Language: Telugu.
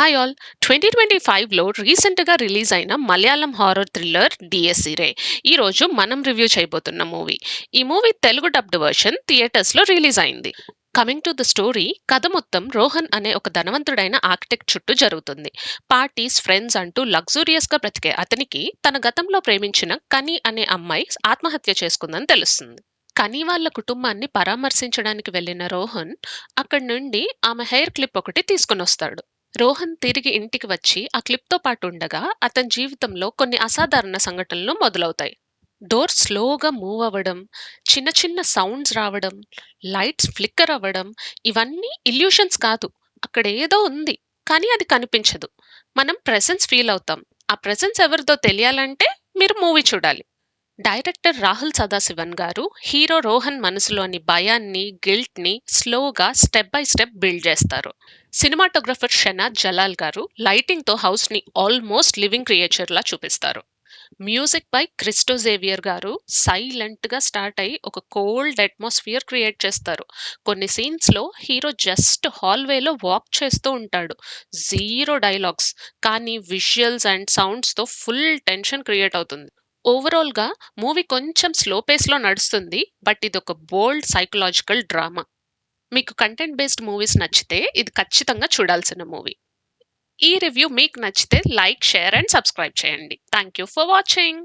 హాయ్ ఆల్ 2025లో రీసెంట్‌గా రిలీజ్ అయిన మలయాళం హారర్ థ్రిల్లర్ 'డీఎస్సీ రే' ఈరోజు మనం రివ్యూ చేయబోతున్న మూవీ. ఈ మూవీ తెలుగు డబ్డ్ వెర్షన్ థియేటర్స్‌లో రిలీజ్ అయింది. కమింగ్ టు ద స్టోరీ, కథ మొత్తం రోహన్ అనే ఒక ధనవంతుడైన ఆర్కిటెక్ట్ చుట్టూ జరుగుతుంది. పార్టీస్, ఫ్రెండ్స్ అంటూ లగ్జూరియస్‌గా బ్రతికే అతనికి తన గతంలో ప్రేమించిన కని అనే అమ్మాయి ఆత్మహత్య చేసుకుందని తెలుస్తుంది. కని వాళ్ళ కుటుంబాన్ని పరామర్శించడానికి వెళ్ళిన రోహన్ అక్కడి నుండి ఆమె హెయిర్ క్లిప్ ఒకటి తీసుకొనొస్తాడు. రోహన్ తిరిగి ఇంటికి వచ్చి ఆ క్లిప్‌తో పాటు ఉండగా అతని జీవితంలో కొన్ని అసాధారణ సంఘటనలు మొదలవుతాయి. డోర్ స్లోగా మూవ్ అవ్వడం, చిన్న చిన్న సౌండ్స్ రావడం, లైట్స్ ఫ్లిక్కర్ అవ్వడం, ఇవన్నీ ఇల్యూషన్స్ కాదు. అక్కడేదో ఉంది. కానీ అది కనిపించదు. మనం ప్రెజెన్స్ ఫీల్ అవుతాం. ఆ ప్రెజెన్స్ ఎవరిదో తెలియాలంటే మీరు మూవీ చూడాలి. డైరెక్టర్ రాహుల్ సదాశివన్ గారు హీరో రోహన్ మనసులోని భయాన్ని, గిల్ట్‌ని స్లోగా స్టెప్ బై స్టెప్ బిల్డ్ చేస్తారు. సినిమాటోగ్రఫర్ షెనాజ్ జలాల్ గారు లైటింగ్‌తో హౌస్‌ని ఆల్మోస్ట్ లివింగ్ క్రియేచర్‌లా చూపిస్తారు. మ్యూజిక్ బై క్రిస్టో జేవియర్ గారు సైలెంట్‌గా స్టార్ట్ అయ్యి ఒక కోల్డ్ అట్మాస్ఫియర్ క్రియేట్ చేస్తారు. కొన్ని సీన్స్‌లో హీరో జస్ట్ హాల్‌వేలో వాక్ చేస్తూ ఉంటాడు. Zero dialogues. కానీ విజువల్స్ అండ్ సౌండ్స్‌తో ఫుల్ టెన్షన్ క్రియేట్ అవుతుంది. ఓవరాల్‌గా మూవీ కొంచెం స్లో పేస్‌లో నడుస్తుంది. బట్ ఇదొక బోల్డ్ సైకలాజికల్ డ్రామా. మీకు కంటెంట్ బేస్డ్ మూవీస్ నచ్చితే ఇది ఖచ్చితంగా చూడాల్సిన మూవీ. ఈ రివ్యూ మీకు నచ్చితే లైక్, షేర్ అండ్ సబ్స్క్రైబ్ చేయండి. Thank you for watching.